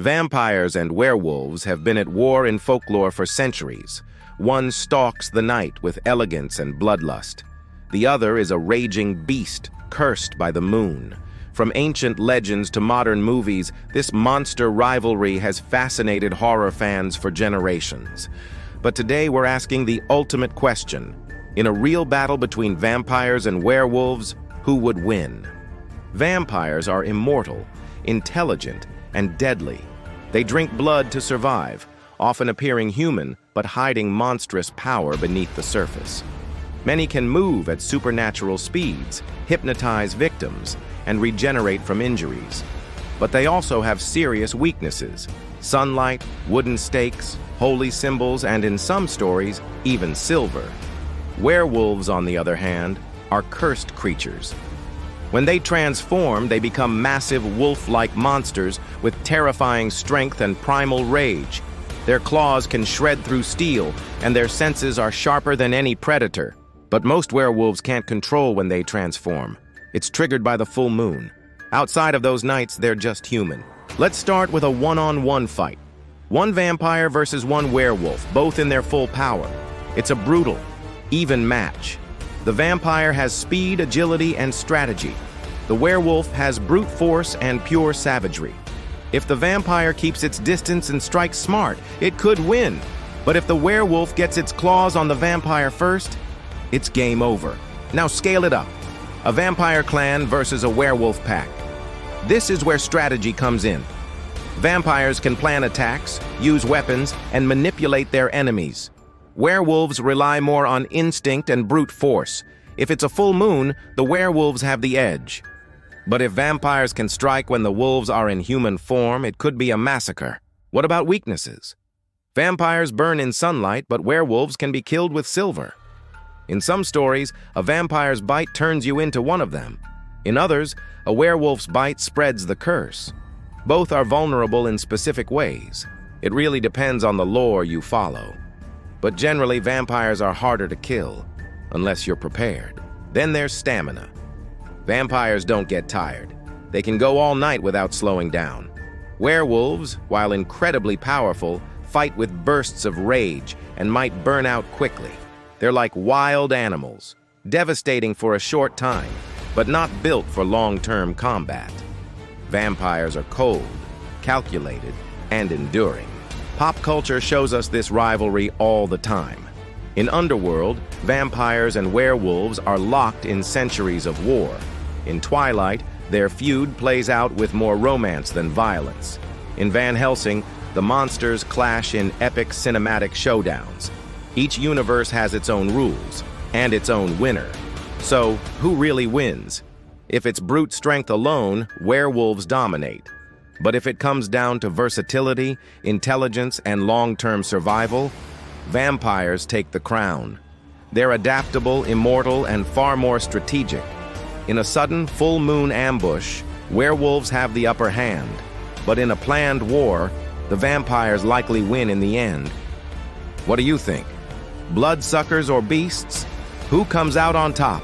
Vampires and werewolves have been at war in folklore for centuries. One stalks the night with elegance and bloodlust. The other is a raging beast, cursed by the moon. From ancient legends to modern movies, this monster rivalry has fascinated horror fans for generations. But today we're asking the ultimate question. In a real battle between vampires and werewolves, who would win? Vampires are immortal, intelligent, and deadly. They drink blood to survive, often appearing human but hiding monstrous power beneath the surface. Many can move at supernatural speeds, hypnotize victims, and regenerate from injuries. But they also have serious weaknesses: sunlight, wooden stakes, holy symbols, and in some stories, even silver. Werewolves, on the other hand, are cursed creatures. When they transform, they become massive wolf-like monsters with terrifying strength and primal rage. Their claws can shred through steel, and their senses are sharper than any predator. But most werewolves can't control when they transform. It's triggered by the full moon. Outside of those nights, they're just human. Let's start with a one-on-one fight. One vampire versus one werewolf, both in their full power. It's a brutal, even match. The vampire has speed, agility, and strategy. The werewolf has brute force and pure savagery. If the vampire keeps its distance and strikes smart, it could win. But if the werewolf gets its claws on the vampire first, it's game over. Now scale it up. A vampire clan versus a werewolf pack. This is where strategy comes in. Vampires can plan attacks, use weapons, and manipulate their enemies. Werewolves rely more on instinct and brute force. If it's a full moon, the werewolves have the edge. But if vampires can strike when the wolves are in human form, it could be a massacre. What about weaknesses? Vampires burn in sunlight, but werewolves can be killed with silver. In some stories, a vampire's bite turns you into one of them. In others, a werewolf's bite spreads the curse. Both are vulnerable in specific ways. It really depends on the lore you follow. But generally, vampires are harder to kill, unless you're prepared. Then there's stamina. Vampires don't get tired. They can go all night without slowing down. Werewolves, while incredibly powerful, fight with bursts of rage and might burn out quickly. They're like wild animals, devastating for a short time, but not built for long-term combat. Vampires are cold, calculated, and enduring. Pop culture shows us this rivalry all the time. In Underworld, vampires and werewolves are locked in centuries of war. In Twilight, their feud plays out with more romance than violence. In Van Helsing, the monsters clash in epic cinematic showdowns. Each universe has its own rules, and its own winner. So, who really wins? If it's brute strength alone, werewolves dominate. But if it comes down to versatility, intelligence, and long-term survival, vampires take the crown. They're adaptable, immortal, and far more strategic. In a sudden full moon ambush, werewolves have the upper hand. But in a planned war, the vampires likely win in the end. What do you think? Bloodsuckers or beasts? Who comes out on top?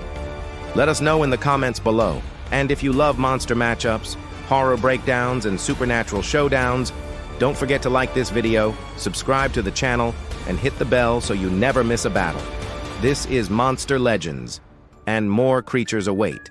Let us know in the comments below. And if you love monster matchups, horror breakdowns, and supernatural showdowns, don't forget to like this video, subscribe to the channel, and hit the bell so you never miss a battle. This is Monster Legends, and more creatures await.